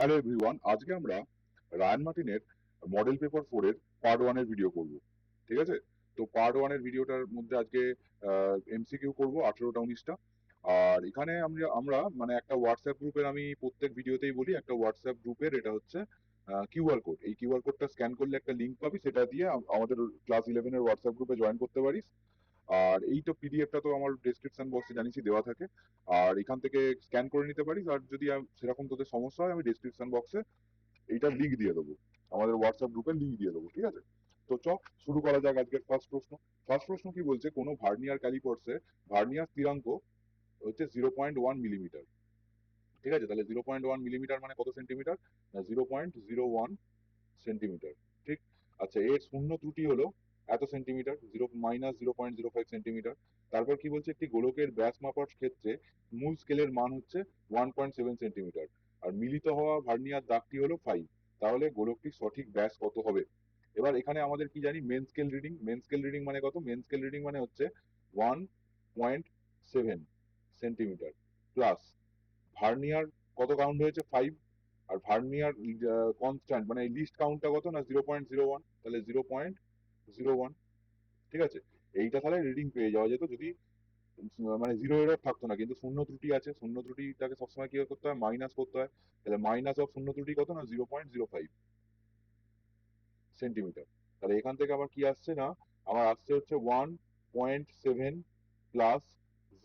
Hello everyone, আজকে আমরা Ryan মার্টিনের মডেল পেপার 4 এর পার্ট 1 এর ভিডিও করব। ঠিক আছে? তো পার্ট 1 এর ভিডিওটার মধ্যে আজকে এমসিকিউ করব 18টা 19টা। আর এখানে আমরা আমরা মানে একটা হোয়াটসঅ্যাপ গ্রুপের, আমি প্রত্যেক ভিডিওতেই বলি, একটা হোয়াটসঅ্যাপ গ্রুপের এটা হচ্ছে কিউআর কোড। এই কিউআর কোডটা স্ক্যান করলে একটা লিংক পাবি, সেটা দিয়ে আমাদের ক্লাস 11 এর হোয়াটসঅ্যাপ গ্রুপে জয়েন করতে পারিস। আর এই তো পিডিএফটা তো আমার ডেসক্রিপশন বক্সে জানিসই দেওয়া থাকে, আর এখান থেকে স্ক্যান করে নিতে পারিস। আর যদি সেরকম তোদের সমস্যা হয়, আমি ডেসক্রিপশন বক্সে এইটার লিঙ্ক দিয়ে দেবো, আমাদের হোয়াটসঅ্যাপ গ্রুপের লিঙ্ক দিয়ে দেবো। ঠিক আছে? তো শুরু করা যাক আজকের ফার্স্ট প্রশ্ন। ফার্স্ট প্রশ্ন কি বলছে, কোনো ভার্নিয়ার ক্যালিপার্সে ভার্নিয়ার স্থিরাঙ্ক হচ্ছে 0.1 মিলিমিটার। ঠিক আছে? তাহলে 0.1 মিলিমিটার মানে কত সেন্টিমিটার? না, 0.01 সেন্টিমিটার। ঠিক? আচ্ছা, এর শূন্য ত্রুটি হলো এত সেন্টিমিটার, -0.05 সেন্টিমিটার। তারপর কি বলছে, একটি গোলকের ব্যাস মাপার ক্ষেত্রে মূল স্কেলের মান হচ্ছে 1.7 সেন্টিমিটার, আর মিলিত হওয়া ভার্নিয়ার দাগটি হলো 5। তাহলে গোলকটির সঠিক ব্যাস কত হবে? এবার এখানে আমাদের কি জানি, main scale reading. Main scale reading মানে কত? মেন স্কেল রিডিং মানে হচ্ছে 1.7 সেন্টিমিটার প্লাস ভার্নিয়ার কত কাউন্ট হয়েছে? 5। আর ভার্নিয়ার কনস্ট্যান্ট মানে লিস্ট কাউন্টটা কত? না, 0.01। তাহলে 0.01। ঠিক আছে? এইটা তাহলে রিডিং পেয়ে যাওয়া যেত যদি মানে জিরো এরর থাকতো না, কিন্তু শূন্য ত্রুটি আছে। শূন্য ত্রুটিটাকে সবসময় কি করতে হয়? মাইনাস করতে হয়। তাহলে মাইনাস অফ শূন্য ত্রুটি কত? না, 0.05 সেন্টিমিটার। তাহলে এখান থেকে আমার কি আসছে? না, আমার আসছে হচ্ছে 1.7 প্লাস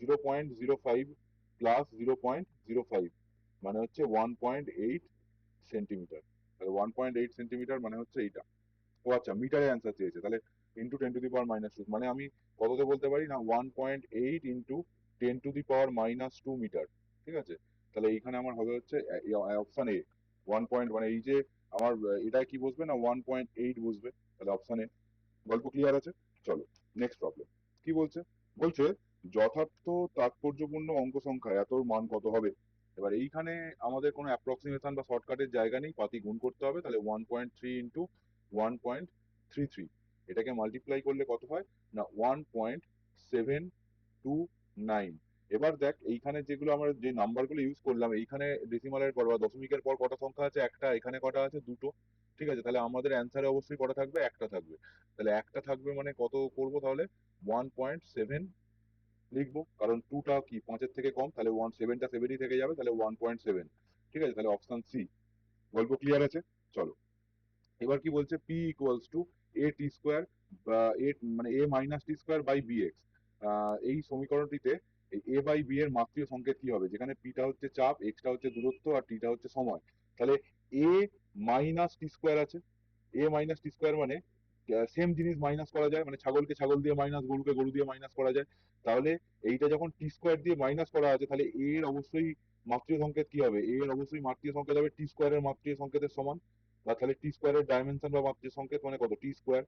0.05 প্লাস 0.05, মানে হচ্ছে 1.8 সেন্টিমিটার। তাহলে 1.8 সেন্টিমিটার মানে হচ্ছে এইটা। ও আচ্ছা, মিটারে অ্যান্সার চেয়েছে, তাহলে ইন্টু 10⁻², মানে আমি কততে বলতে পারি? না, 1.8 ইন্টু 10⁻²মিটার। ঠিক আছে? তাহলে এইখানে আমার হবে হচ্ছে অপশন এ 1. মানে এই যে আমার এটা কি বসবে? না, 1.8 বসবে। তাহলে অপশন এ। গল্প ক্লিয়ার আছে? চলো নেক্সট প্রবলেম। কি বলছে? বলছে যথার্থ তাৎপর্যপূর্ণ অঙ্ক সংখ্যা এতর মান কত হবে? এবার এইখানে আমাদের কোনো অ্যাপ্রক্সিমেশন বা শর্টকাটের জায়গা নেই, পাতি গুণ করতে হবে। তাহলে 1.3 ইন্টু 1.33, এটাকে মাল্টিপ্লাই করলে কত হয়? না, 1.729। এবার দেখ, এইখানে যেগুলো আমরা যে নাম্বারগুলো ইউজ করলাম, এইখানে ডেসিমালের পর বা দশমিকের পর কটা সংখ্যা আছে? একটা। এখানে কটা আছে? দুটো। ঠিক আছে? তাহলে আমাদের অ্যান্সারে অবশ্যই কটা থাকবে? একটা থাকবে। তাহলে একটা থাকবে মানে কত করব তাহলে? 1.7 লিখবো, কারণ টুটা কি 5-এর থেকে কম, তাহলে 7টা 7ই থেকে যাবে, তাহলে 1.7। ঠিক আছে? তাহলে অপশন সি। গল্প ক্লিয়ার আছে? চলো এবার কি বলছে, p equals to a t square বা এ মানে a minus t square by b x. এই সমীকরণটিতে এ বাই বি এর মাত্রিয় সংকেত কি হবে? যেখানে পিটা হচ্ছে চাপ, এক্সটা হচ্ছে দূরত্ব, আর টিটা হচ্ছে সময়। তাহলে এ মাইনাস টি স্কোয়ার আছে। এ মাইনাস টি স্কোয়ার মানে সেম জিনিস মাইনাস করা যায়, মানে ছাগলকে ছাগল দিয়ে মাইনাস, গরুকে গরু দিয়ে মাইনাস করা যায়। তাহলে এইটা যখন টি স্কোয়ার দিয়ে মাইনাস করা আছে, তাহলে এর অবশ্যই মাত্রিয় সংকেত কি হবে? এর অবশ্যই মাত্রিয় সংকেত হবে টি স্কোয়ারের মাত্রিয় সংকেতের সমান। বা তাহলে টি স্কোয়ারের ডাইমেনশন বা মাত্রিক সংকেত মানে কত? টি স্কোয়ার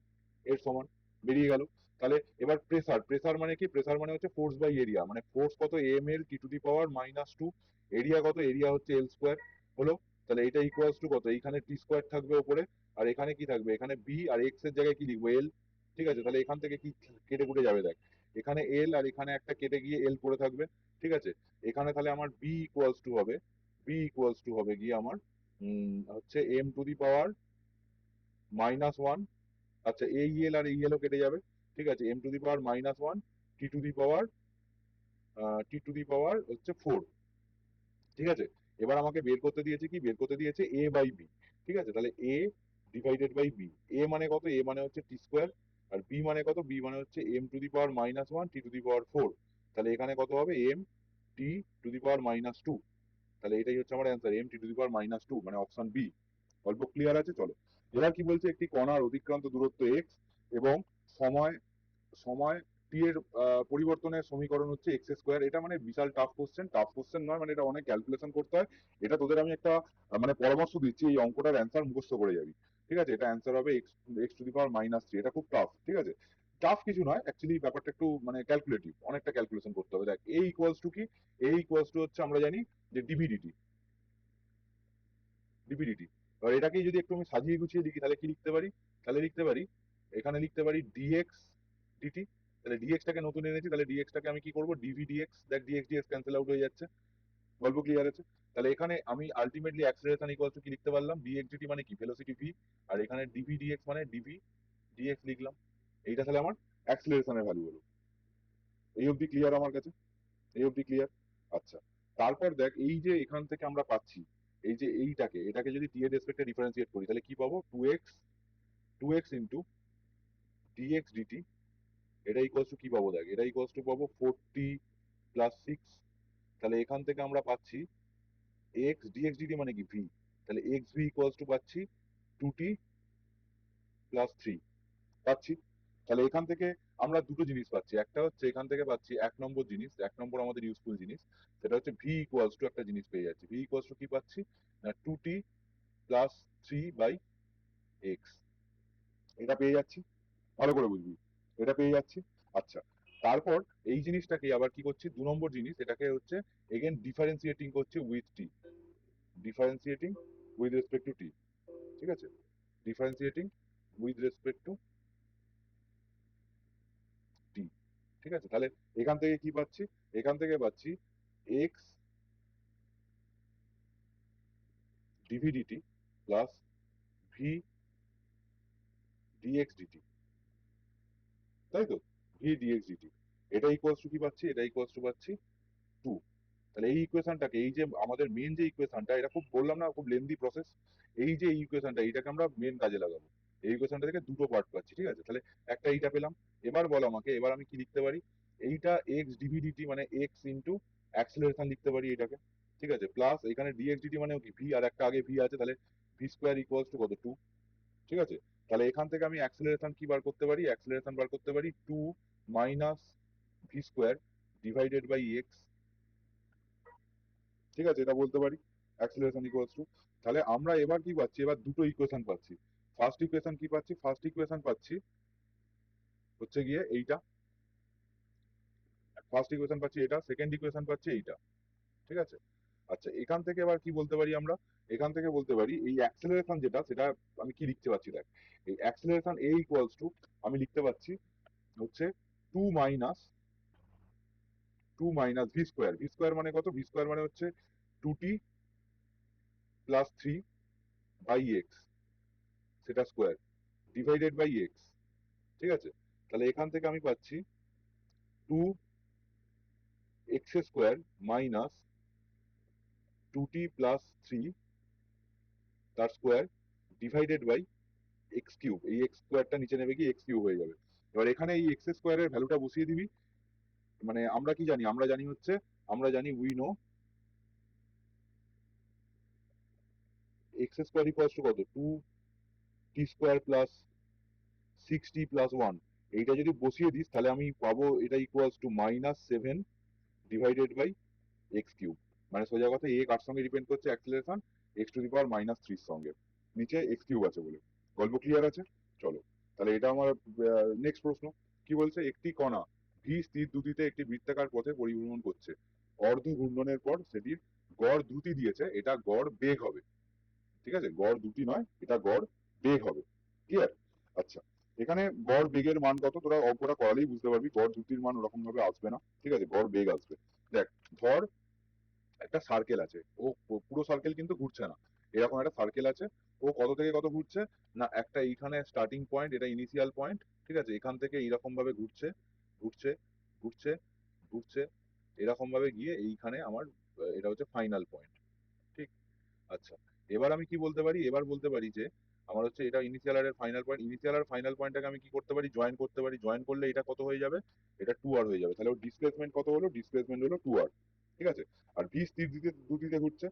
এর সমান। বেরিয়ে গেল। তাহলে এবার প্রেসার। প্রেসার মানে কি? প্রেসার মানে হচ্ছে ফোর্স বাই এরিয়া, মানে ফোর্স কত? M L T to the power -2। Area কত? এরিয়া হচ্ছে এল স্কোয়ার। হলো? তাহলে এটা ইকুয়ালস টু কত? এইখানে টি স্কোয়ার থাকবে উপরে, আর এখানে কি থাকবে? এখানে বি, আর এক্স এর জায়গায় কি লিখবো? এল। ঠিক আছে? তাহলে এখান থেকে কি কেটে কুটে যাবে? দেখ, এখানে এল আর এখানে একটা কেটে গিয়ে এল পড়ে থাকবে। ঠিক আছে? এখানে তাহলে আমার বি ইকুয়ালস টু হবে, গিয়ে আমার হচ্ছে এম টু দি পাওয়ার -1। আচ্ছা, এই এল আর এই এলও কেটে যাবে। ঠিক আছে? M to the power -1, t to the power হচ্ছে 4। ঠিক আছে? এবার আমাকে বের করতে দিয়েছে কি? বের করতে দিয়েছে এ বাই বি। ঠিক আছে? তাহলে এ ডিভাইডেড বাই বি। এ মানে কত? এ মানে হচ্ছে টি স্কোয়ার। আর বি মানে কত? বি মানে হচ্ছে m to the power -1, t to the power 4। তাহলে এখানে কত হবে? M t to the power -2। তাহলে এটাই হচ্ছে আমার answer, m t to the power -2, মানে অপশন বি। অল্প ক্লিয়ার আছে? চলো এবার কি বলছে, একটি কণার অতিক্রান্ত দূরত্ব এক্স এবং সময় সময় টি এর পরিবর্তনের সমীকরণ হচ্ছে এক্স স্কোয়ার। এটা মানে বিশাল টাফ কোশ্চেন। টাফ কোশ্চেন নয়, মানে এটা অনেক ক্যালকুলেশন করতে হয়। এটা তোদের আমি একটা মানে পরামর্শ দিচ্ছি, এই অঙ্কটার অ্যান্সার মুখস্থ করে যাবি। ঠিক আছে? এটা অ্যান্সার হবে x x to the power -3। এটা খুব টাফ। ঠিক আছে? টাফ কিছু নয় অ্যাকচুয়ালি, ব্যাপারটা একটু মানে ক্যালকুলেটিভ, অনেকটা ক্যালকুলেশন করতে হবে। দেখ, এ ইকুয়ালস টু কি? এ ইকুয়ালস টু হচ্ছে আমরা জানি যে ডিভিডিটি। ডিপিডিটি। এবার এটাকেই যদি একটু আমি সাজিয়ে গুছিয়ে লিখি, তাহলে কি লিখতে পারি? তাহলে লিখতে পারি, এখানে লিখতে পারি ডিএক্স ডিটি। তাহলে ডিএক্স টাকে নতুন এনেছি, তাহলে ডিএক্স টাকে আমি কি করবো? D v d x. দেখ, ডিএক্স ডিএক্স ক্যান্সেল আউট হয়ে যাচ্ছে। গল্প ক্লিয়ার আছে? তাহলে এখানে আমি আলটিমেটলি অ্যাক্সেলারেশন ইকুয়াল টু কি লিখতে পারলাম, dxdt মানে কি ভেলোসিটি v, আর এখানে dv dx মানে dv dx লিখলাম। এইটা তাহলে আমার অ্যাক্সেলারেশনের ভ্যালু হলো। এই অবধি ক্লিয়ার আমার কাছে? এই অবধি ক্লিয়ার? আচ্ছা, তারপর দেখ এই যে এখান থেকে আমরা পাচ্ছি এই যে এটাকে যদি t এর রেসপেক্টে ডিফারেন্সিয়েট করি তাহলে কি পাবো, 2x ইন্টু dx dt, এটা ইকুয়ালস টু কি পাবো, দেখ এটা ইকুয়ালস টু পাবো 4t প্লাস 6। তাহলে এখান থেকে আমরা পাচ্ছি x dx dt মানে কি v, তাহলে xv ইকুয়ালস টু পাচ্ছি 2t প্লাস 3 পাচ্ছি। তাহলে এখান থেকে আমরা দুটো জিনিস পাচ্ছি, একটা হচ্ছে এখান থেকে পাচ্ছি এক নম্বর জিনিস, এক নম্বর আমাদের ইউজফুল জিনিস, সেটা হচ্ছে ভি ইকুয়ালস টু একটা জিনিস পেয়ে যাচ্ছি, ভি ইকুয়ালস টু কি পাচ্ছি না 2t প্লাস 3 বাই এক্স, এটা পেয়ে যাচ্ছি। ভালো করে বুঝবি, এটা পেয়ে যাচ্ছি। আচ্ছা, তারপর এই জিনিসটাকে আবার কি করছি, দু নম্বর জিনিস, এটাকে হচ্ছে এগেন ডিফারেন্সিয়েটিং করছি with t, differentiating with respect to t, ঠিক আছে, differentiating with respect to t, ঠিক আছে। তাহলে এখান থেকে কি পাচ্ছি, এখান থেকে পাচ্ছি x d v d t plus v d x d t, তাই তো, ভি ডিএক্স ডিটি, এটা ইকুয়ালস টু কি পাচ্ছি, এটা ইকুয়ালস টু পাচ্ছি 2। তাহলে এই ইকুয়েশনটাকে, এই যে আমাদের মেন যে ইকুয়েশনটা, এটা খুব বললাম না খুব লেন্দি প্রসেস, এই যে ইকুয়েশনটা এইটাকে আমরা মেন কাজে লাগাবো। এই ইকুয়েশনটা থেকে দুটো পার্ট পাচ্ছি, ঠিক আছে। তাহলে একটা এইটা পেলাম, এবার বল আমাকে, এবার আমি কি লিখতে পারি, এইটা এক্স ডিভি ডিটি মানে এক্স ইন্টু অ্যাক্সেলারেশন লিখতে পারি এটাকে, ঠিক আছে, প্লাস এখানে ডিএক্স ডিটি মানে কি ভি, আর একটা আগে ভি আছে, তাহলে ভি স্কোয়ার ইকুয়ালস টু কত 2, ঠিক আছে। তাহলে এখান থেকে আমি অ্যাক্সেলারেশন কি বার করতে পারি, অ্যাক্সেলারেশন বার করতে পারি 2 minus v square divided by x, ঠিক আছে, এটা বলতে পারি অ্যাক্সেলারেশন ইকুয়ালস টু। তাহলে আমরা এবার কি পাচ্ছি, এবার দুটো ইকুয়েশন পাচ্ছি। ফার্স্ট ইকুয়েশন কি পাচ্ছি, ফার্স্ট ইকুয়েশন পাচ্ছি হচ্ছে গিয়ে এইটা, ফার্স্ট ইকুয়েশন পাচ্ছি এটা, সেকেন্ড ইকুয়েশন পাচ্ছি এইটা, ঠিক আছে। আচ্ছা, এখান থেকে এবার কি বলতে পারি আমরা, এখান থেকে বলতে পারি এই অ্যাক্সেলারেশন যেটা, সেটা আমি কি লিখতে পাচ্ছি, দেখ এই অ্যাক্সেলারেশন এ ইকুয়ালস টু আমি লিখতে পাচ্ছি হচ্ছে 2 minus 2 minus v square, V square মানে কত, ভি স্কোয়ার মানে হচ্ছে 2t প্লাস 3 বাই এক্স, সেটা স্কোয়ার ডিভাইডেড বাই এক্স, ঠিক আছে। তাহলে এখান থেকে আমি পাচ্ছি 2 x square minus 2t plus 3 তার square divided by x cube, এই এক্স স্কোয়ারটা নিচে নেমে গিয়ে এক্স কিউব হয়ে যাবে। এবার এখানে এই এক্স স্কোয়ারের ভ্যালুটা বসিয়ে দিবি, মানে আমরা কি জানি, আমরা জানি হচ্ছে, আমরা জানি we no axe square equals to কত, 2t square plus 6t plus 1, এইটা যদি বসিয়ে দিস তাহলে আমি পাবো এটা equals to -7 divided by x cube, মানে সোজা কথা এ কার সঙ্গে ডিপেন্ড করছে, acceleration x to the power -3 সঙ্গে, নিচে এক্স কিউব আছে বলে। গল্প ক্লিয়ার আছে? চলো, তাহলে এটা আমার নেক্সট প্রশ্ন। কি বলছে, একটি কণা ভি স্থির দ্রুতিতে একটি বৃত্তাকার পথে পরিভ্রমণ করছে, অর্ধ ঘূর্ণনের পর সেটির গড় দ্রুতি দিয়েছে, এটা গড় বেগ হবে, ঠিক আছে, গড় দ্রুতি নয়, এটা গড় বেগ হবে, ক্লিয়ার? আচ্ছা, এখানে গড় বেগের মান কত, তোরা অঙ্কটা করালেই বুঝতে পারবি, গড় দ্রুতির মান ওরকম ভাবে আসবে না, ঠিক আছে, গড় বেগ আসবে। দেখ, ধর একটা সার্কেল আছে, ও পুরো সার্কেল কিন্তু ঘুরছে না, এরকম একটা সার্কেল আছে, ও কত থেকে কত ঘুরছে না, একটা এইখানে স্টার্টিং পয়েন্ট, এটা ইনিশিয়াল পয়েন্ট, ঠিক আছে, এখান থেকে এইরকম ভাবে ঘুরছে ঘুরছে ঘুরছে ঘুরছে, এরকম ভাবে গিয়ে এইখানে আমার এটা হচ্ছে ফাইনাল পয়েন্ট, ঠিক। আচ্ছা, এবার আমি কি বলতে পারি, এবার বলতে পারি যে আমার হচ্ছে এটা ইনিশিয়াল আর ফাইনাল পয়েন্ট, ইনিশিয়াল আর ফাইনাল পয়েন্টটাকে আমি কি করতে পারি, জয়েন করতে পারি, জয়েন করলে এটা কত হয়ে যাবে, এটা 2r হয়ে যাবে, তাহলে ওর ডিসপ্লেসমেন্ট কত হলো, ডিসপ্লেসমেন্ট হলো 2r, ঠিক আছে। আর ভি স্থির দ্রুতিতে ঘুরছে,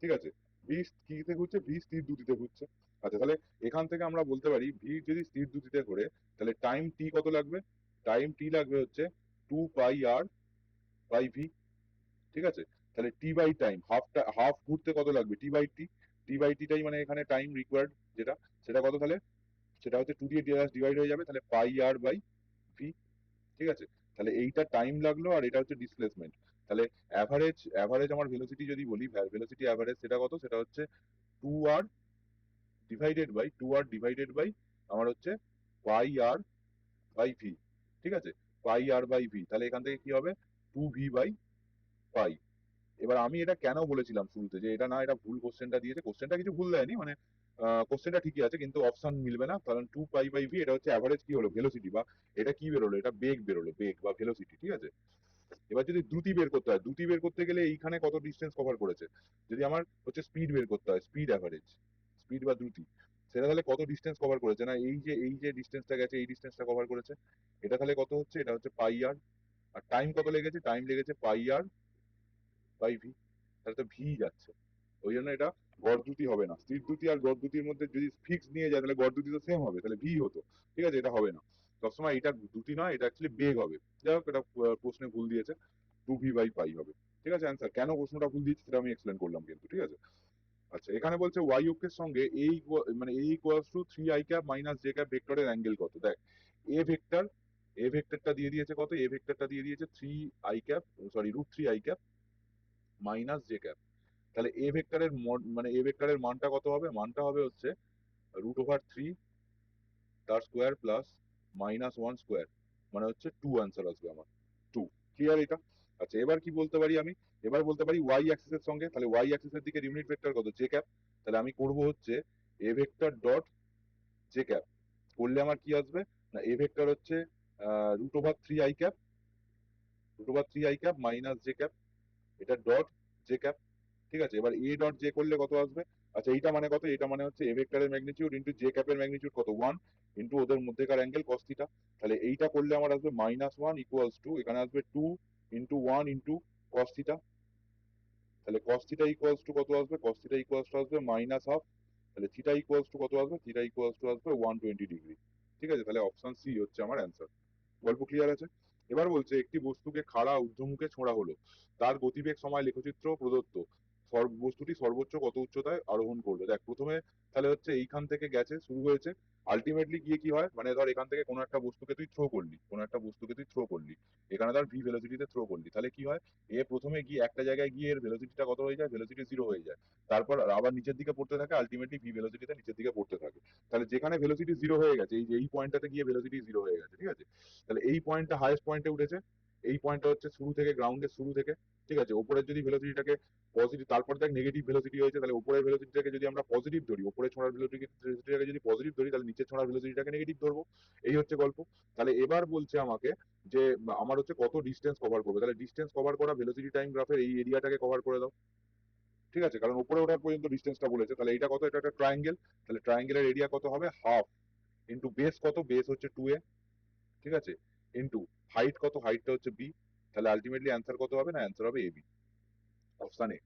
ঠিক আছে, ভি কিতে ঘুরছে, ভি স্থির দ্রুতিতে ঘুরছে। আচ্ছা, তাহলে এখান থেকে আমরা বলতে পারি ভি যদি স্থির দ্রুতিতে ঘোরে তাহলে টাইম টি কত লাগবে, টাইম টি লাগবে হচ্ছে 2πr বাই ভি, ঠিক আছে। তাহলে টি বাই টাইম, হাফ ঘুরতে কত লাগবে, টি by T, T by T টাই মানে এখানে টাইম রিকোয়ার্ড যেটা, সেটা কত, তাহলে সেটা হচ্ছে 2 দিয়ে ডিভাইড হয়ে যাবে, তাহলে পাই আর বাই ভি, ঠিক আছে। তাহলে এইটা টাইম লাগলো আর এটা হচ্ছে ডিসপ্লেসমেন্ট। তাহলে অ্যাভারেজ অ্যাভারেজ আমার ভেলোসিটি যদি বলি, ভেলোসিটি অ্যাভারেজ সেটা কত, সেটা হচ্ছে 2r ডিভাইডেড বাই আমার হচ্ছে পাই আর বাই ভি, ঠিক আছে, পাই আর বাই ভি, তাহলে এখান থেকে কি হবে 2v বাই পাই, এবার আমি এটা কেন বলেছিলাম শুরুতে যে এটা না, এটা ভুল কোশ্চেনটা দিয়েছে, কোশ্চেনটা কিছু ভুল দেয়নি, মানে কোশ্চেনটা ঠিকই আছে কিন্তু অপশন মিলবে না, কারণ 2 পাই বাই ভি এটা হচ্ছে অ্যাভারেজ কি হলো, ভেলোসিটি, বা এটা কি বেরোলো, এটা বেগ বেরোলো, বেগ বা ভেলোসিটি, ঠিক আছে। এবার যদি দ্রুতি বের করতে হয়, দ্রুতি বের করতে গেলে এইখানে কত ডিস্টেন্স কভার করেছে, যদি আমার হচ্ছে স্পিড বের করতে হয়, স্পিড অ্যাভারেজ, স্পিড বা দ্রুতি, সেটা তাহলে কত ডিস্টেন্স কভার করেছে, না এই যে ডিস্টেন্সটা গেছে এই ডিস্টেন্সটা কভার করেছে, এটা তাহলে কত হচ্ছে, এটা হচ্ছে পাই আর। আর টাইম কত লেগেছে, টাইম লেগেছে পাই আর বাই ভি, তাহলে তো ভি যাচ্ছে, ওই জন্য এটা গড় দ্রুতি হবে না। স্থির দ্রুতি আর গড় দ্রুতির মধ্যে যদি ফিক্স নিয়ে যায় তাহলে গড় দ্রুতি তো সেম হবে, তাহলে ভি হতো, ঠিক আছে, এটা হবে না। সবসময় এটা দ্রুতি নয়, এটা অ্যাকচুয়ালি বেগ হবে। যাই হোক, এটা প্রশ্নে ভুল দিয়েছে, 2v/পাই হবে, ঠিক আছে অ্যান্সার। কেন প্রশ্নটা ভুল দিয়েছে সেটা আমি এক্সপ্লেন করলাম কিন্তু, ঠিক আছে। আচ্ছা, এখানে বলছে ওয়াই অক্ষের সঙ্গে মানে a equals to 3i minus j cap ভেক্টরের অ্যাঙ্গেল কত, দেখ এ ভেক্টর, এ ভেক্টরটা দিয়ে দিয়েছে কত, এ ভেক্টরটা দিয়ে দিয়েছে 3i, sorry √3i minus j cap. তাহলে এ ভেক্টরের মানে এ ভেক্টরের মানটা কত হবে, মানটা হবে হচ্ছে √3 তার স্কোয়ার প্লাস -1 স্কোয়ার, মানে হচ্ছে 2 অ্যান্সার আসবে আমার, 2। ক্লিয়ার এটা? আচ্ছা, এবার কি বলতে পারি আমি, এবার বলতে পারি ওয়াই অ্যাক্সিস এর সঙ্গে, তাহলে ওয়াই অ্যাক্সিস এর দিকে ইউনিট ভেক্টর কত, জে ক্যাপ। তাহলে আমি করব হচ্ছে এ ভেক্টর ডট জে ক্যাপ, করলে আমার কি আসবে, না এ ভেক্টর হচ্ছে √3i, √3i minus j cap, এটা ডট জে ক্যাপ, ঠিক আছে। এবার এ ডট জে করলে কত আসবে, আচ্ছা এইটা মানে কত, এটা মানে হচ্ছে এ ভেক্টরের ম্যাগনিটিউড ইনটু জে ক্যাপের ম্যাগনিটিউড কত, 1 ইনটু ওদের মধ্যেকার অ্যাঙ্গেল cos থিটা। তাহলে এইটা করলে আমার আসবে -1 ইকুয়ালস টু, এখানে আসবে 2 ইনটু 1 ইনটু cos থিটা। তাহলে cos থিটা ইকুয়ালস টু কত আসবে, cos থিটা ইকুয়ালস টু আসবে -1/2। তাহলে থিটা ইকুয়ালস টু কত আসবে, থিটা ইকুয়ালস টু আসবে 120 ডিগ্রি, ঠিক আছে। তাহলে অপশন সি হচ্ছে আমার অ্যান্সার। গল্প ক্লিয়ার আছে? এবার বলছে একটি বস্তুকে খাড়া ঊর্ধ্বমুখে ছোঁড়া হলো, তার গতিবেগ সময় লেখচিত্র প্রদত্ত, বস্তুটি সর্বোচ্চ কত উচ্চতায় আরোহণ করবে। দেখ প্রথমে তাহলে হচ্ছে এইখান থেকে গেছে, শুরু হয়েছে, আলটিমেটলি গিয়ে কি হয়, মানে ধর এখান থেকে কোনো একটা বস্তুকে তুই থ্রো করলি, কোনো একটা বস্তুকে তুই থ্রো করলি, এখানে ধর ভি ভেলোসিটিতে থ্রো করলি, তাহলে কি হয়, এ প্রথমে গিয়ে একটা জায়গায় গিয়ে এর ভেলোসিটিটা কত হয়ে যায়, ভেলোসিটি 0 হয়ে যায়, তারপর আবার নিচের দিকে পড়তে থাকে, আলটিমেটলি ভি ভেলোসিটিতে নিচের দিকে পড়তে থাকে। তাহলে যেখানে ভেলোসিটি 0 হয়ে গেছে, এই যে এই পয়েন্টটাতে গিয়ে ভেলোসিটি 0 হয়ে গেছে, ঠিক আছে। তাহলে এই পয়েন্টটা হাইয়েস্ট পয়েন্টে উঠেছে, এই পয়েন্টটা হচ্ছে শুরু থেকে, গ্রাউন্ডের শুরু থেকে, ঠিক আছে। উপরের যদি ভেলোসিটিটাকে পজিটিভ, তারপর দেখ নেগেটিভ ভেলোসিটি হয়েছে, তাহলে উপরের ভেলোসিটিটাকে যদি আমরা পজিটিভ ধরি, উপরে ছোঁড়ার ভেলোসিটিটাকে যদি পজিটিভ ধরি, তাহলে নিচে ছোঁড়ার ভেলোসিটিটাকে নেগেটিভ ধরবো, এই হচ্ছে গল্প। তাহলে এবার বলছে আমাকে যে আমার হচ্ছে কত ডিস্টেন্স কভার করবে, তাহলে ডিস্টেন্স কভার করা ভেলোসিটি টাইম গ্রাফের এই এরিয়াটাকে কভার করে দাও, ঠিক আছে, কারণ উপরে ওঠার পর্যন্ত ডিস্টেন্সটা বলেছে। তাহলে এটা কত, এটা একটা ট্রায়াঙ্গেল, তাহলে ট্রায়াঙ্গেলের এরিয়া কত হবে, হাফ ইন্টু বেস কত, বেস হচ্ছে 2a, ঠিক আছে, ইন্টু হাইট কত, হাইটটা হচ্ছে বি। তাহলে আলটিমেটলি অ্যান্সার কত হবে, না অ্যান্সার হবে এবি, অপশন এ,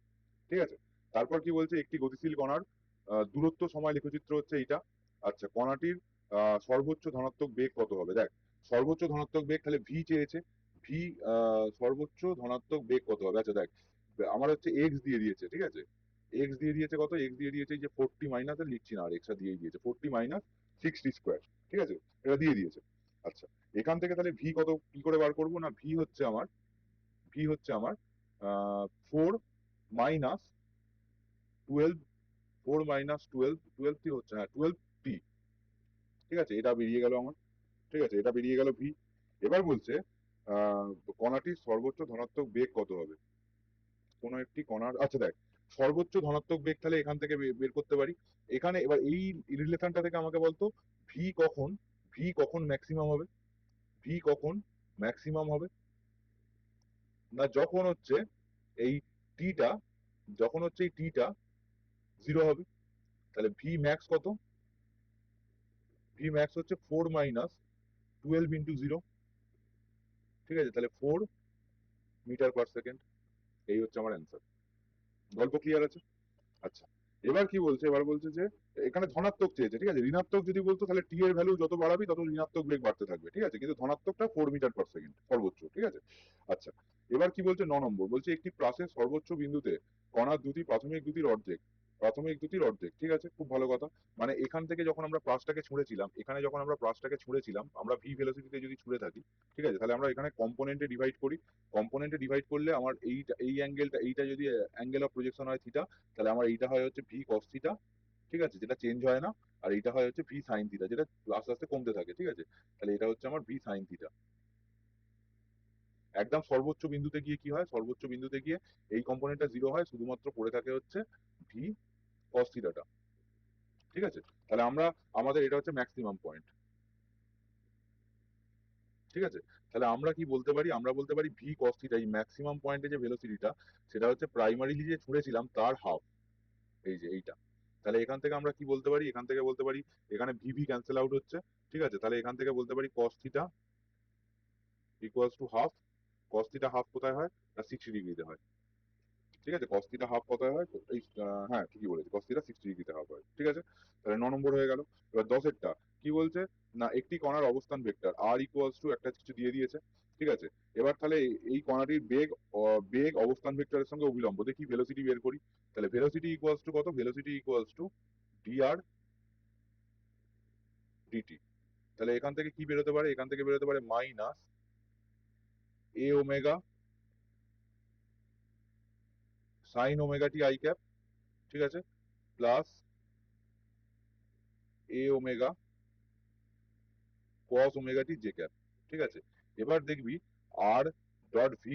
ঠিক আছে। তারপর কি বলছে, একটি গতিশীল কণার দূরত্ব সময় লেখচিত্র হচ্ছে এইটা। আচ্ছা, কণাটির সর্বোচ্চ ধনাত্মক বেগ কত হবে, দেখ সর্বোচ্চ ধনাত্মক বেগ, তাহলে ভি চেয়েছে, ভি সর্বোচ্চ ধনাত্মক বেগ কত হবে, আচ্ছা দেখ আমার হচ্ছে এক্স দিয়ে দিয়েছে, ঠিক আছে, এক্স দিয়ে দিয়েছে কত, এক্স দিয়ে দিয়েছে এই যে 40 মাইনাস, লিখছি না আর এক্সট্রা দিয়ে দিয়েছে 40 মাইনাস 60 স্কোয়ার, ঠিক আছে, এটা দিয়ে দিয়েছে। আচ্ছা, এখান থেকে তাহলে ভি কত কি করে বার করবো, না ভি হচ্ছে আমার 4 মাইনাস 12, 4 - 12, 12 টি হচ্ছে, হ্যাঁ 12 টি, ঠিক আছে, এটা বেরিয়ে গেল আমার, ঠিক আছে, এটা বেরিয়ে গেল ভি। এবার বলছে আহ কণাটির সর্বোচ্চ ধনাত্মক বেগ কত হবে, কোন একটি কণার, আচ্ছা দেখ সর্বোচ্চ ধনাত্মক বেগ তাহলে এখান থেকে বের করতে পারি। এখানে এবার এই রিলেশনটা থেকে আমাকে বলতো ভি কখন, ভি কখন ম্যাক্সিমাম হবে, ভি কখন ম্যাক্সিমাম হবে, না যখন হচ্ছে এই টিটা, যখন হচ্ছে এই টিটা 0 হবে। তাহলে ভি ম্যাক্স কত, ভি ম্যাক্স হচ্ছে 4 - 12 × 0, ঠিক আছে, তাহলে 4 মিটার পার সেকেন্ড, এই হচ্ছে আমার অ্যান্সার। গল্প ক্লিয়ার আছে? আচ্ছা, এবার কি বলছে, এবার বলছে যে এখানে ধনাত্মক চেয়েছে, ঠিক আছে, ঋণাত্মক যদি বলতো তাহলে টি এর ভ্যালু যত বাড়াবি তত ঋণাত্মক বেগ বাড়তে থাকবে, ঠিক আছে, কিন্তু ধনাত্মকটা 4 মিটার পার সেকেন্ড সর্বোচ্চ, ঠিক আছে। আচ্ছা, এবার কি বলছে 9 নম্বর, বলছে একটি প্রাসের সর্বোচ্চ বিন্দুতে কণার দ্যুতি প্রাথমিক দ্যুতির অর্ধেক, প্রাথমিক দ্যুতির অর্ধেক, ঠিক আছে, খুব ভালো কথা। মানে এখান থেকে যখন আমরা প্লাসটাকে ছুঁড়েছিলাম, এখানে যখন আমরা প্লাসটাকে ছুঁড়েছিলাম, আমরা ভি ভেলোসিটিতে যদি ছুঁড়ে থাকি, ঠিক আছে, তাহলে আমরা এখানে কম্পোনেন্টে ডিভাইড করি, কম্পোনেন্টে ডিভাইড করলে আমার এইটা, এই অ্যাঙ্গেলটা, এইটা যদি অ্যাঙ্গেল অফ প্রজেকশন হয় থিটা, তাহলে আমার এইটা হয় হচ্ছে ভি কস থিটা, ঠিক আছে, যেটা চেঞ্জ হয় না। আর এইটা হয় হচ্ছে ভি সাইন থিটা, যেটা আস্তে আস্তে কমতে থাকে, ঠিক আছে। তাহলে এটা হচ্ছে আমার ভি সাইন থিটা। একদম সর্বোচ্চ বিন্দুতে গিয়ে কি হয়, সর্বোচ্চ বিন্দুতে গিয়ে এই কম্পোনেন্টটা 0 হয়, শুধুমাত্র পড়ে থাকে হচ্ছে ভি কস থিটাটা। ঠিক আছে, তাহলে আমাদের এটা হচ্ছে ম্যাক্সিমাম পয়েন্ট। ঠিক আছে, তাহলে আমরা কি বলতে পারি, আমরা বলতে পারি ভি কস থিটা, এই ম্যাক্সিমাম পয়েন্টে যে ভেলোসিটিটা সেটা হচ্ছে প্রাইমারিলি যে ছুঁড়েছিলাম তার হাফ, এই যে এইটা। তাহলে এখান থেকে আমরা কি বলতে পারি, এখান থেকে বলতে পারি, এখানে ভি ভি ক্যান্সেল আউট হচ্ছে। ঠিক আছে, তাহলে এখান থেকে বলতে পারি cos theta equals to half. Cos theta half কোথায় হয়, 60 ডিগ্রিতে হয়। ঠিক আছে, cos থিটা হাফ কত হয়, এই হ্যাঁ ঠিকই বলেছি, cos থিটা 60 ডিগ্রিতে হাফ হয়। ঠিক আছে, তাহলে 9 নম্বর হয়ে গেল। এবার 10এরটা কি বলছে, না একটি কণার অবস্থান ভেক্টর আর ইকুয়ালস টু একটা কিছু দিয়ে দিয়েছে। ঠিক আছে, এবার তাহলে এই কণাটির বেগ অবস্থান ভেক্টরের সঙ্গে অভিলম্ব, দেখি ভেলোসিটি বের করি। তাহলে ভেলোসিটি ইকুয়ালস টু কত, velocity equals to d r d t. তাহলে এখান থেকে কি বেরোতে পারে, এখান থেকে বেরোতে পারে minus a omega sine omega t i cap. ঠিক আছে, plus a omega cos omega t j cap. ঠিক আছে, এবার দেখবি আর ডট ভি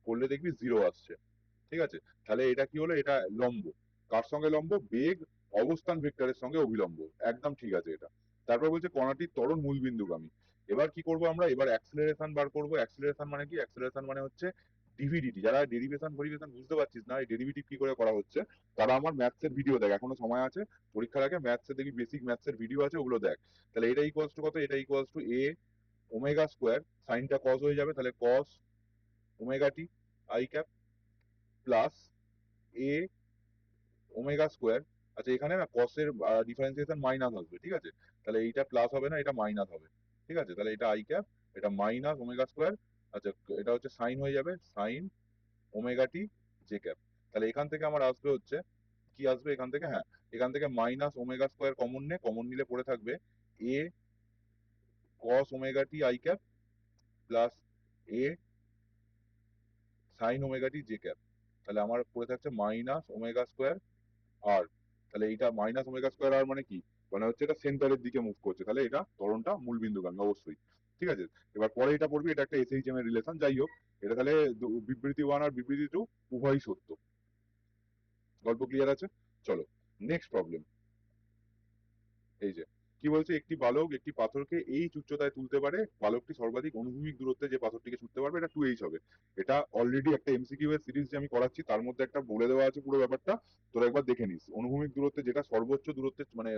করলে দেখবি 0 আসছে। ঠিক আছে, তাহলে এটা কি হলো, এটা লম্ব, কার সঙ্গে লম্ব, বেগ অবস্থান ভেক্টরের সঙ্গে অভিলম্ব। একদম ঠিক আছে এটা। তারপর বলছে কণাটির ত্বরণ মূল বিন্দুগামী। এবার কি করব আমরা, এবার অ্যাক্সিলারেশন বার করব। অ্যাক্সিলারেশন মানে কি, অ্যাক্সিলারেশন মানে হচ্ছে ডিভিডিটি। যারা ডেরিভেশন ভেরিয়েশন বুঝতে পারছিস না, এই ডেরিভেটিভ কি করে করা হচ্ছে, তারা আমার ম্যাথসের ভিডিও দেখ, এখনো সময় আছে, পরীক্ষার আগে ম্যাথসে দেখবি বেসিক ম্যাথসের ভিডিও আছে, ওগুলো দেখ। তাহলে এটা ইকুয়ালস টু কত, এটা equals to a omega square, সাইনটা কস হয়ে যাবে, তাহলে cos omega t i cap plus a omega square. আচ্ছা, এখানে না কসের ডিফারেন্সিয়েশন মাইনাস আসবে। ঠিক আছে, তাহলে এইটা প্লাস হবে না, এটা মাইনাস হবে। ঠিক আছে, তাহলে এটা আই ক্যাপ, এটা মাইনাস ওমেগা স্কোয়ার। আচ্ছা, এটা হচ্ছে সাইন হয়ে যাবে, sign omega t j cap. তাহলে এখান থেকে আমার আসবে হচ্ছে কি আসবে এখান থেকে, হ্যাঁ এখান থেকে মাইনাস ওমেগা স্কোয়ার কমন নে, কমন নিলে পড়ে থাকবে a cos omega t i cap plus a sine omega t j cap. তাহলে আমার পড়ে থাকছে মাইনাস ওমেগা স্কোয়ার আর। তাহলে এইটা মাইনাস ওমেগা স্কোয়ার আর মানে কি, মানে হচ্ছে এটা সেন্টারের দিকে মুভ করছে, তাহলে এটা ত্বরণটা মূল বিন্দুগামী অবশ্যই। ঠিক আছে, এবার পরে এটা পড়বি, এটা একটা এসএইচএম এর রিলেশন। যাই হোক, এটা তাহলে বিবৃতি 1 আর বিবৃতি 2 উভয়ই সত্য। গল্প ক্লিয়ার আছে, চলো নেক্সট প্রবলেম। এই যে কি বলছে, একটি বালক একটি পাথরকে এইচ উচ্চতায় তুলতে পারে, বালকটি সর্বাধিক অনুভূমিক দূরত্বে যে পাথরটিকে ছুটতে পারবে, এটা 2h হবে। এটা অলরেডি একটা এমসিকিউ এর সিরিজ যে আমি করাচ্ছি তার মধ্যে একটা বলে দেওয়া আছে পুরো ব্যাপারটা, তোরা একবার দেখে নিস। অনুভূমিক দূরত্বে যেটা সর্বোচ্চ দূরত্বে মানে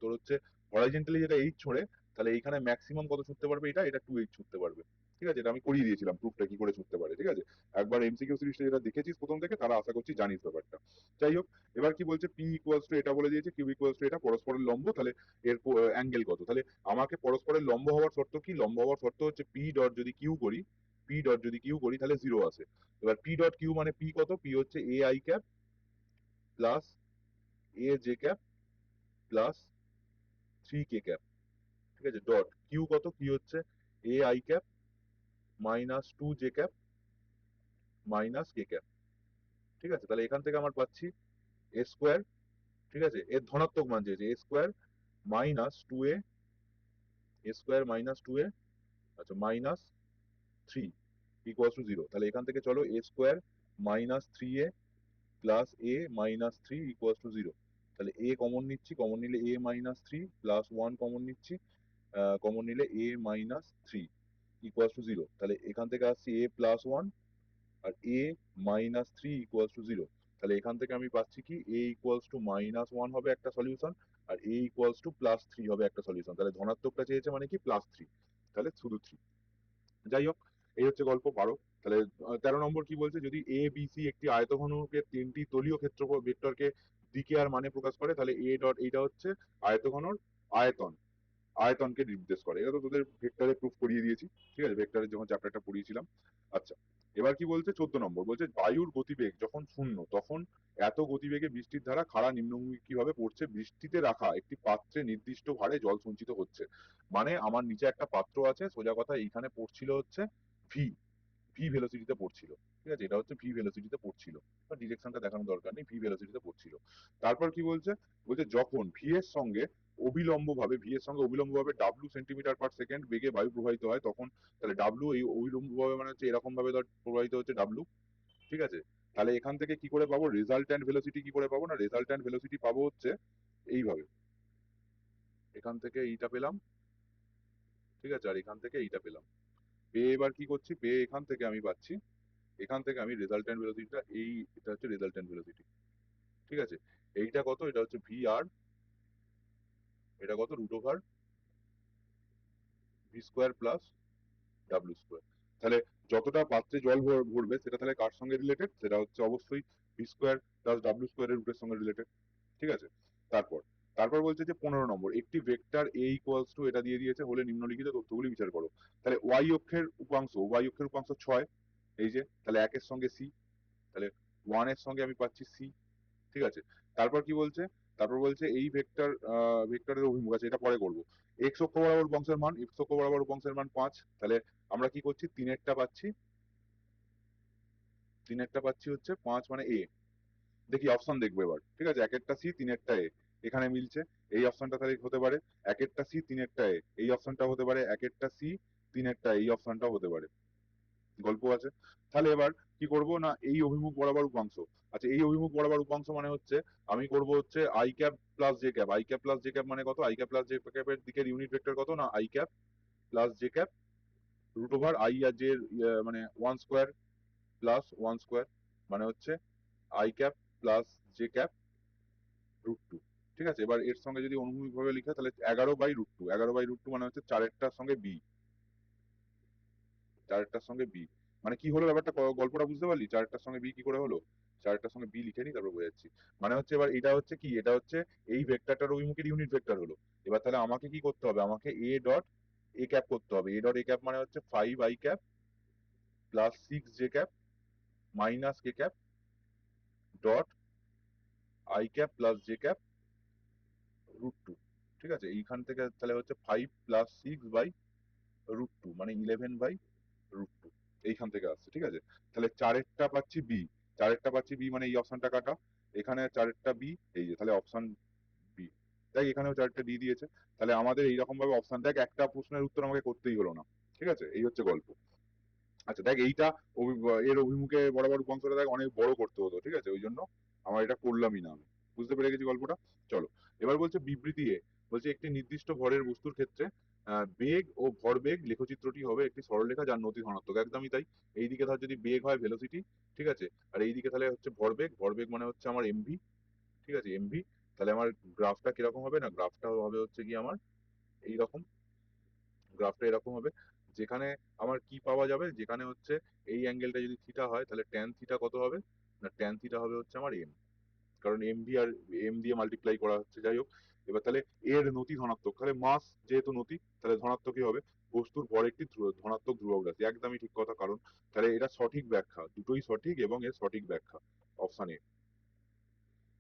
তোর হচ্ছে হরাইজন্টালি যেটা এইচ ছোড়ে, তাহলে এইখানে ম্যাক্সিমাম কত ছুটতে পারবে, এটা এটা 2h ছুটতে পারবে। ঠিক আছে, এটা আমি করিয়ে দিয়েছিলাম প্রুফটা কি করে ছুটতে পারে। ঠিক আছে, একবার এমসিকিউ সিরিজটা যেটা দেখেছিস প্রথম থেকে, তারা আশা করছি জানিস ব্যাপারটা। যাই হোক, এবার কি বলছে, পি ইকুয়ালস টু এটা বলে দিয়েছে, কিউ ইকুয়ালস টু এটা পরস্পরের লম্ব, তাহলে এর অ্যাঙ্গেল কত। তাহলে আমাকে পরস্পরের লম্ব হওয়ার শর্ত কি, লম্ব হওয়ার শর্ত হচ্ছে পি ডট যদি কিউ করি, পি ডট যদি কিউ করি তাহলে 0 আসে। এবার পি ডট কিউ মানে পি কত, পি হচ্ছে A I cap plus A J cap plus 3 K cap. ঠিক আছে, ডট কিউ কত, কি হচ্ছে A I cap minus 2 J cap minus K cap. ঠিক আছে, তাহলে এখান থেকে আমার পাচ্ছি এ স্কোয়ার। ঠিক আছে, এর ধনাত্মক মান চেয়েছে, এ স্কোয়ার মাইনাস 2a, এ স্কোয়ার মাইনাস 2a, আচ্ছা মাইনাস 3 ইকুয়ালস টু 0। তাহলে এখান থেকে চলো a square minus 3a plus a minus 3 equals to 0। তাহলে এ কমন নিচ্ছি, কমন নিলে এ মাইনাস 3 প্লাস 1 কমন নিচ্ছি, কমন নিলে এ মাইনাস 3 ইকুয়ালস টু 0। তাহলে এখান থেকে আসছি এ প্লাস 1 আর এ মাইনাস 3 ইকুয়ালস টু 0। তাহলে এখান থেকে আমি পাচ্ছি কি এ ইকুয়ালস টু মাইনাস 1 হবে একটা সলিউশন, আর এ ইকুয়ালস টু প্লাস 3 হবে একটা সলিউশন। তাহলে ধনাত্মকটা চেয়েছে মানে কি প্লাস 3, তাহলে শুধু 3। যাই হোক, এই হচ্ছে গল্প 12। তাহলে 13 নম্বর কি বলছে, যদি এ বি সি একটি আয়তঘনকে 3টি তলীয় ক্ষেত্রফল ভেক্টরকে দিকে আর মানে প্রকাশ করে, তাহলে এ ডট এইটা হচ্ছে আয়তঘনর আয়তন, আয়তনকে নির্দেশ করে। এটা তো তোদের ভেক্টরে প্রুফ করিয়ে দিয়েছি। ঠিক আছে, ভেক্টরের যখন চ্যাপ্টারটা পড়িয়েছিলাম। আচ্ছা, এবার কি বলছে 14 নম্বর, বলছে বায়ুর গতিবেগ যখন 0 তখন এত গতিবেগে বৃষ্টির ধারা খাড়া নিম্নমুখী ভাবে পড়ছে, বৃষ্টিতে রাখা একটি পাত্রে নির্দিষ্ট হারে জল সঞ্চিত হচ্ছে। মানে আমার নিচে একটা পাত্র আছে, সোজা কথা এইখানে পড়ছিল হচ্ছে ভি, ভি ভেলোসিটিতে পড়ছিল। ঠিক আছে, এটা হচ্ছে ভি ভেলোসিটিতে পড়ছিল, ডিরেকশনটা দেখানোর দরকার নেই, ভি ভেলোসিটিতে পড়ছিল। তারপর কি বলছে, বলছে যখন ভি এর সঙ্গে অবিলম্বভাবে ভি এর সঙ্গে অবিলম্বভাবে ডাব্লু সেন্টিমিটার পার সেকেন্ড বেগে বায়ু প্রবাহিত হয়, তখন তাহলে ডাব্লু এই অবিলম্বভাবে মানে হচ্ছে এরকম ভাবে ধর প্রবাহিত হচ্ছে ডাব্লু, ঠিক আছে। তাহলে এখান থেকে কি করে পাবো রেজাল্ট্যান্ট ভেলোসিটি, কি করে পাবো না রেজাল্ট্যান্ট ভেলোসিটি পাবো হচ্ছে এইভাবে, এখান থেকে এইটা পেলাম, ঠিক আছে, আর এখান থেকে এইটা পেলাম, পেয়ে এবার কি করছি, পেয়ে এখান থেকে আমি পাচ্ছি, এখান থেকে আমি রেজাল্ট্যান্ট ভেলোসিটিটা এই, এটা হচ্ছে রেজাল্ট্যান্ট ভেলোসিটি, ঠিক আছে। এইটা কত, এটা হচ্ছে ভি আর, এটা কত root over v square plus ডাব্লিউ স্কোয়ার। তাহলে যতটা পাত্রে জল ভরবে সেটা তাহলে কার সঙ্গে রিলেটেড, সেটা হচ্ছে অবশ্যই ভি স্কোয়ার প্লাস ডাব্লিউ স্কোয়ারের রুটের সঙ্গে রিলেটেড, ঠিক আছে। তারপর তারপর বলছে যে 15 নম্বর, একটি ভেক্টর এ ইকুয়ালস টু এটা দিয়ে দিয়েছে হলে নিম্নলিখিত তথ্যগুলি বিচার করো। তাহলে ওয়াই অক্ষের উপাংশ, ওয়াই অক্ষের উপাংশ 6, এই যে তাহলে একের সঙ্গে সি, তাহলে 1 এর সঙ্গে আমি পাচ্ছি সি, ঠিক আছে। তারপর কি বলছে, তারপর বলছে এই ভেক্টর ভেক্টরের অভিমুখ আছে, এটা পরে করব। এক্স অক্ষ বরাবর উপাংশের মান, এক্স অক্ষ বরাবর উপাংশের মান 5, তাহলে আমরা কি করছি তিনেরটা পাচ্ছি, তিনেরটা পাচ্ছি হচ্ছে 5 মানে এ। দেখি অপশন দেখবো এবার, ঠিক আছে, একেরটা সি তিনেরটা এ, এখানে মিলছে, এই অপশনটা তাহলে হতে পারে একেরটা সি তিনেরটা এ, এই অপশনটা হতে পারে একেরটা সি তিনেরটা এই অপশনটাও হতে পারে, গল্প আছে। তাহলে এবার কি করব না এই অভিমুখ বরাবর উপাংশ, আচ্ছা এই অভিমুখ বরাবর উপাংশ মানে হচ্ছে আমি করব হচ্ছে i cap plus j cap, i cap plus j cap মানে কত, আই ক্যাপ প্লাস জে ক্যাপের দিকের ইউনিট ভেক্টর কত না i cap plus j cap root over i আর জে মানে 1 স্কোয়ার প্লাস 1 স্কোয়ার, মানে হচ্ছে i cap plus j cap √2, ঠিক আছে। এবার এর সঙ্গে যদি অনুভূমিক ভাবে লিখে তাহলে 11/√2, 11/√2 মানে হচ্ছে চারেরটার সঙ্গে বি, চারেরটার সঙ্গে বি, মানে কি হলো ব্যাপারটা, গল্পটা বুঝতে পারলি, চারেরটার সঙ্গে বি কি করে হলো, চারেরটার সঙ্গে বি লিখে নি তারপর বোঝাচ্ছি। মানে হচ্ছে এবার এটা হচ্ছে কি, এটা হচ্ছে এই ভেক্টরটার অভিমুখের ইউনিট ভেক্টর হলো। এবার তাহলে আমাকে কি করতে হবে, আমাকে এ ডট এ ক্যাপ করতে হবে, এ ডট এ ক্যাপ মানে হচ্ছে 5 I cap plus 6 J cap minus K cap dot I cap plus j cap √2, ঠিক আছে। এইখান থেকে তাহলে হচ্ছে 5 + 6/√2 মানে 11/√2, এইখান থেকে আসছে, ঠিক আছে। তাহলে চারেরটা পাচ্ছি বি, চারেরটা পাচ্ছি বি মানে এই অপশনটা কাটা, এখানে চারেরটা বি, এই যে তাহলে অপশন বি, তাই এখানেও চারটে দিয়ে দিয়েছে। তাহলে আমাদের এইরকম ভাবে অপশন, দেখ একটা প্রশ্নের উত্তর আমাকে করতেই হলো না, ঠিক আছে, এই হচ্ছে গল্প। আচ্ছা দেখ এইটা এর অভিমুখে বরাবর উপাংশটা দেখ অনেক বড় করতে হতো, ঠিক আছে, ওই জন্য আমার এটা করলামই না আমি, বুঝতে পেরে গেছি গল্পটা। চলো এবার বলছে বিবৃতি এ, বলছে একটি নির্দিষ্ট ভরের বস্তুর ক্ষেত্রে বেগ ও ভরবেগ লেখচিত্রটি হবে একটি সরলরেখা যার নতি ধনাত্মক, একদমই তাই। এইদিকে ধর যদি বেগ হয় ভেলোসিটি, ঠিক আছে, আর এইদিকে তাহলে হচ্ছে ভরবেগ, ভরবেগ মানে হচ্ছে আমার এমভি, ঠিক আছে এমভি। তাহলে আমার গ্রাফটা কিরকম হবে না, গ্রাফটা হবে হচ্ছে কি আমার এইরকম, গ্রাফটা এরকম হবে, যেখানে আমার কি পাওয়া যাবে, যেখানে হচ্ছে এই অ্যাঙ্গেলটা যদি থিটা হয় তাহলে ট্যান থিটা কত হবে না, ট্যান থিটা হবে হচ্ছে আমার এম, কারণ এম ভি আর এম দিয়ে মাল্টিপ্লাই করা হচ্ছে, যাই হোক। এবার তাহলে এর নতি ধনাত্মক, তাহলে মাস যেহেতু নতি তাহলে ধনাত্মকই হবে, বস্তুর ভর একটি ধনাত্মক ধ্রুবক রাশি, একদমই ঠিক কথা, কারণ তাহলে এটা সঠিক ব্যাখ্যা, দুটোই সঠিক এবং এর সঠিক ব্যাখ্যা অপশন এ।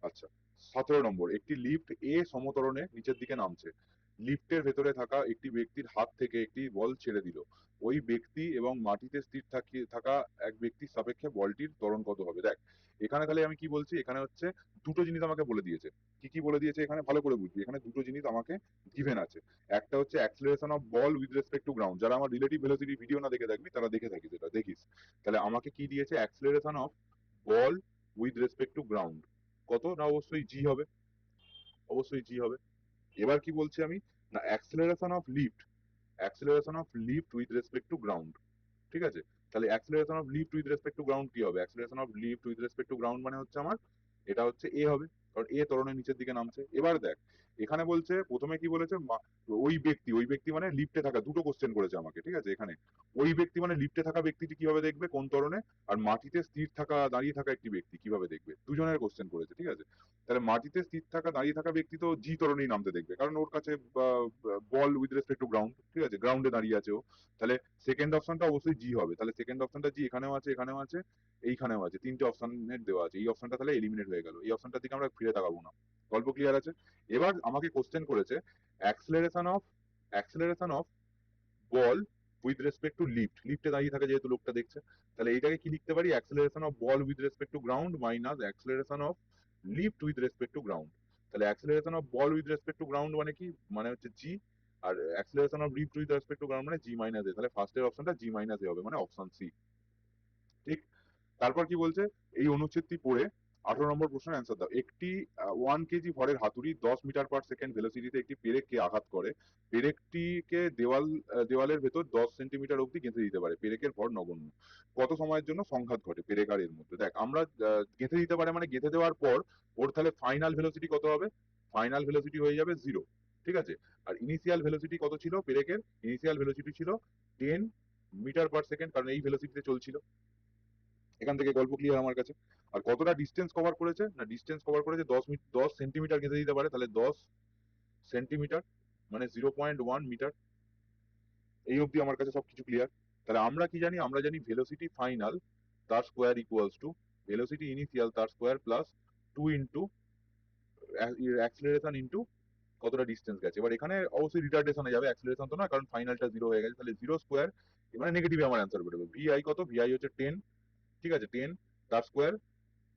আচ্ছা 17 নম্বর, একটি লিফট এ সমতরণে নিচের দিকে নামছে, লিফটের ভেতরে থাকা একটি ব্যক্তির হাত থেকে একটি বল ছেড়ে দিল, ওই ব্যক্তি এবং মাটিতে স্থির থাকা এক ব্যক্তির সাপেক্ষে বলটির ত্বরণ কত হবে। দেখ এখানে তাহলে আমি কি বলছি, এখানে হচ্ছে দুটো জিনিস আমাকে বলে দিয়েছে, কি কি বলে দিয়েছে এখানে ভালো করে বুঝবি, এখানে দুটো জিনিস আমাকে গিভেন আছে। একটা হচ্ছে acceleration of ball with respect to ground, যারা আমার রিলেটিভ ভেলোসিটি ভিডিও না দেখে থাকবি তারা দেখে থাকিস, এটা দেখিস। তাহলে আমাকে কি দিয়েছে, acceleration of ball with respect to ground কত না, অবশ্যই জি হবে, অবশ্যই জি হবে। এবার কি বলছি আমি না acceleration of lift, acceleration of lift with respect to ground, ঠিক আছে। তাহলে acceleration of lift with respect to ground কি হবে, acceleration of lift with respect to ground মানে হচ্ছে আমার এটা হচ্ছে এ হবে, কারণ এ ত্বরণের নিচের দিকে নামছে। এবার দেখ এখানে বলছে প্রথমে কি বলেছে, ওই ব্যক্তি, ওই ব্যক্তি মানে লিফটে থাকা, দুটো কোশ্চেন করেছে আমাকে, ঠিক আছে। এখানে ওই ব্যক্তি মানে লিফটে থাকা ব্যক্তিটি কিভাবে দেখবে কোন ত্বরণে, আর মাটিতে স্থির থাকা দাঁড়িয়ে থাকা একটি ব্যক্তি কিভাবে দেখবে, দুজনের কোশ্চেন করেছে, ঠিক আছে। তাহলে মাটিতে স্থির থাকা দাঁড়িয়ে থাকা ব্যক্তি তো জি ত্বরণেই নামতে দেখবে, কারণ ওর কাছে বল উইথ রেসপেক্ট টু গ্রাউন্ড, ঠিক আছে, গ্রাউন্ডে দাঁড়িয়ে আছে ও। তাহলে সেকেন্ড অপশনটা অবশ্যই জি হবে, তাহলে সেকেন্ড অপশনটা জি, এখানেও আছে এখানেও আছে এইখানেও আছে, তিনটে অপশনের দেওয়া আছে, এই অপশনটা তাহলে এলিমিনেট হয়ে গেল, এই অপশনটার দিকে আমরা ফিরে তাকাবো না, গল্প ক্লিয়ার আছে। এবার আমাকে কোশ্চেন করেছে acceleration of ball with respect two lift, লিফটে দাঁড়িয়ে থাকে যেহেতু লোকটা দেখছে, তাহলে এইটাকে কি লিখতে পারি, acceleration of ball with respect to ground minus acceleration of lift with respect to ground. তাহলে acceleration of ball with respect to ground মানে কি, মানে হচ্ছে জি, আর acceleration of lift with respect to ground মানে জি মাইনাস এ। তাহলে ফার্স্টের অপশনটা জি মাইনাস এ হবে, মানে অপশন সি। ঠিক। তারপর কি বলছে, এই অনুচ্ছেদটি পড়ে 18 নম্বর প্রশ্নের অ্যান্সার দাও। একটি 1 কেজি ভরের হাতুড়ি 10 মিটার/সেকেন্ড ভেলোসিটিতে একটি পেরেককে আঘাত করে। পেরেকটিকে দেওয়ালের ভেতর 10 সেন্টিমিটার অব্দি গেঁথে দিতে পারে। পেরেকের ভর নগণ্য। কত সময়ের জন্য সংঘাত ঘটে পেরেক আর এর মধ্যে? দেখ আমরা গেঁথে দিতে পারে মানে গেঁথে দেওয়ার পর ওর তাহলে ফাইনাল ভেলোসিটি কত হবে? ফাইনাল ভেলোসিটি হয়ে যাবে 0। ঠিক আছে। আর ইনিশিয়াল ভেলোসিটি কত ছিল পেরেকের? ইনিশিয়াল ভেলোসিটি ছিল 10 মিটার/সেকেন্ড, কারণ এই ভেলোসিটিতে চলছিল। এখান থেকে গল্প ক্লিয়ার আমার কাছে। আর কতটা ডিস্টেন্স কভার করেছে? না, ডিস্টেন্স কভার করেছে 10 সেন্টিমিটার গেঁথে দিতে পারে, তাহলে 10 সেন্টিমিটার মানে 0.1 মিটার। এই অবধি আমার কাছে সবকিছু ক্লিয়ার। তাহলে আমরা কি জানি? আমরা জানি ভেলোসিটি ফাইনাল তার square equals to velocity initial তার স্কোয়ার প্লাস 2 অ্যাক্সিলারেশন ইন্টু কতটা ডিস্টেন্স গেছে। এবার এখানে অবশ্যই রিটার্ডেশনে যাবে, অ্যাক্সিলারেশন তো না, কারণ ফাইনালটা 0 হয়ে গেছে। তাহলে 0 স্কোয়ার, মানে নেগেটিভে আমার অ্যান্সার বেরোবে। ভিআই কত? ভিআই হচ্ছে 10। ঠিক আছে, 10 তার স্কোয়ার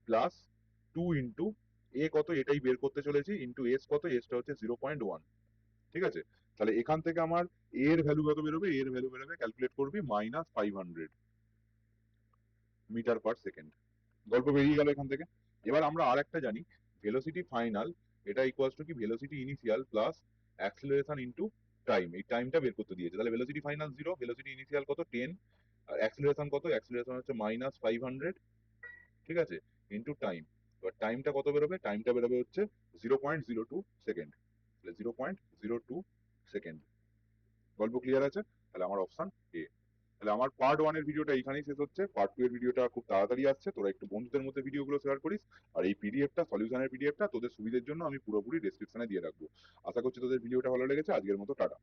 প্লাস 2 এ কত এটাই বের করতে চলেছি, ইন্টু এস কত, এসটা হচ্ছে 0.1। ঠিক আছে। তাহলে এখান থেকে আমার এর ভ্যালু কত বেরোবে? এর ভ্যালু বেরোবে, ক্যালকুলেট করবি, -500 মিটার/সেকেন্ড। গল্প বেরিয়ে গেল এখান থেকে। এবার আমরা আর একটা জানি, ভেলোসিটি ফাইনাল এটা ইকুয়ালস টু কি velocity initial plus acceleration into time. এই টাইমটা বের করতে দিয়েছে। তাহলে ভেলোসিটি ফাইনাল 0, ভেলোসিটি ইনিশিয়াল কত 10, আর অ্যাক্সিলারেশন কত? অ্যাক্সিলারেশন হচ্ছে -500। ঠিক আছে, ইন্টু টাইম। এবার টাইমটা কত বেরোবে? টাইমটা বেরোবে হচ্ছে 0.02 সেকেন্ড। 0.02 সেকেন্ড। গল্প ক্লিয়ার আছে? তাহলে আমার অপশন এ। তাহলে আমার পার্ট 1 এর ভিডিওটা এখানেই শেষ হচ্ছে। পার্ট 2 এর ভিডিওটা খুব তাড়াতাড়ি আসছে। তোরা একটু বন্ধুদের মধ্যে ভিডিওগুলো শেয়ার করিস। আর এই পিডিএফটা, সলিউশনের পিডিএফটা তোদের সুবিধের জন্য আমি পুরোপুরি ডেসক্রিপশনে দিয়ে রাখবো। আশা করছি তোদের ভিডিওটা ভালো লেগেছে। আজকের মতো টাটা।